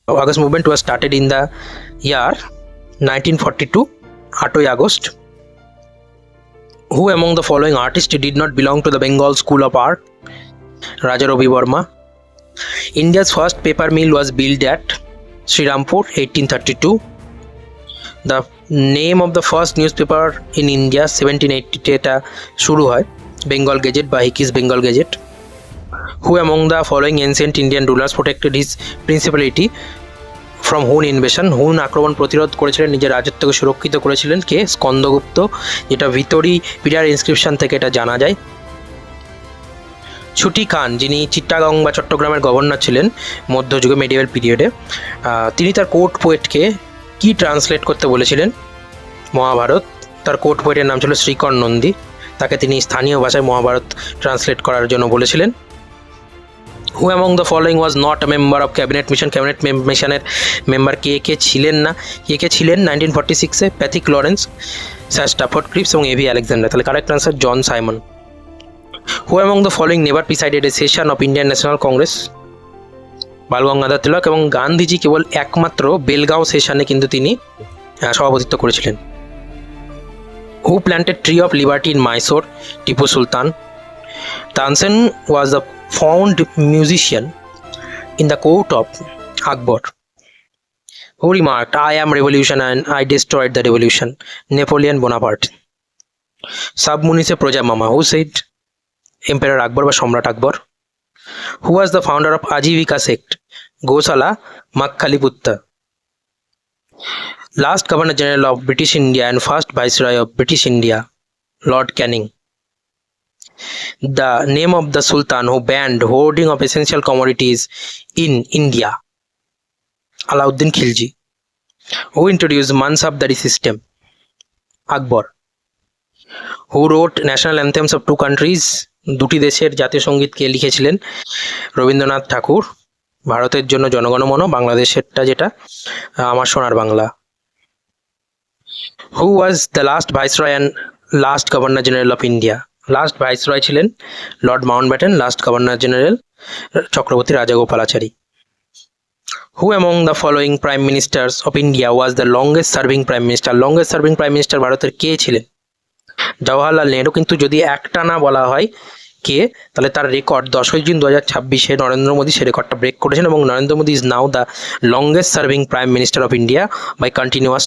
August movement was started in the year 1942, 8ই August. Who among the following artists did not belong to the Bengal School of Art? Raja Ravi Verma. India's first paper mill was built at Srirampur, 1832. The name of the first newspaper in India 1780 এটা শুরু হয়, Bengal Gazette বা Hickey's Bengal Gazette. Who among the following ancient Indian rulers protected his principality from Hun invasion? হুন আক্রমণ প্রতিরোধ করেছিলেন, নিজের রাজত্বকে সুরক্ষিত করেছিলেন কে? স্কন্দগুপ্ত, যেটা ভিতরি পিডার ইনস্ক্রিপশন থেকে এটা জানা যায়. ছুটি খান, যিনি চিট্টাগং বা চট্টগ্রামের গভর্নর ছিলেন মধ্যযুগে, মেডিভেল পিরিয়ডে, তিনি তার কোর্ট পোয়েটকে কি ট্রান্সলেট করতে বলেছিলেন? মহাভারত. তার কোর্ট পোয়েটের নাম ছিল শ্রীকর নন্দী, তাকে তিনি স্থানীয় ভাষায় মহাভারত ট্রান্সলেট করার জন্য বলেছিলেন. Who among the following was not a member of cabinet mission? Cabinet মিশনের মেম্বার কে ছিলেন না? কে ছিলেন 1946-এ? Pethick Lawrence, sir Stafford Cripps এবং এভি আলেকজান্ডার. তাহলে correct answer John Simon. Who among the following never presided a session of Indian National Congress? বাল গঙ্গাধর তিলক. এবং গান্ধীজি কেবল একমাত্র বেলগাঁও সেশনে কিন্তু তিনি সভাপতিত্ব করেছিলেন. Who planted tree of liberty in Mysore? Tipu Sultan. Tansen was the found musician in the court of Akbar. Who remarked, "I am revolution and I destroyed the revolution"? Napoleon Bonaparte. Sub munice Proja Mama. Who said? Emperor Akbar বা সম্রাট আকবর. Who was the founder of Ajivika sect? Gosala Makhaliputta. Last Governor General of British India and first Viceroy of British India, Lord Canning. The name of the Sultan who banned hoarding of essential commodities in India, Alauddin Khilji. Who introduced Mansabdari system? Akbar. Who wrote national anthems of two countries? দুটি দেশের জাতীয় সঙ্গীত কে লিখেছিলেন? রবীন্দ্রনাথ ঠাকুর. ভারতের জন্য জনগণমন, বাংলাদেশেরটা যেটা আমার সোনার Bangla. Who was the last viceroy and last governor general of India? Last viceroy ছিলেন lord Mountbatten, last governor general Chakravarti Rajagopalachari. Who among the following prime ministers of India was the longest serving prime minister? Longest serving prime minister ভারতের কে ছিলেন? জওয়াহরলাল নেহরু. কিন্তু যদি একটা না বলা হয় কে, তাহলে তার রেকর্ড 10ই জুন 2026-এ নরেন্দ্র মোদী সে রেকর্ডটা ব্রেক করেছেন এবং Narendra Modi is now the longest serving prime minister of India by continuous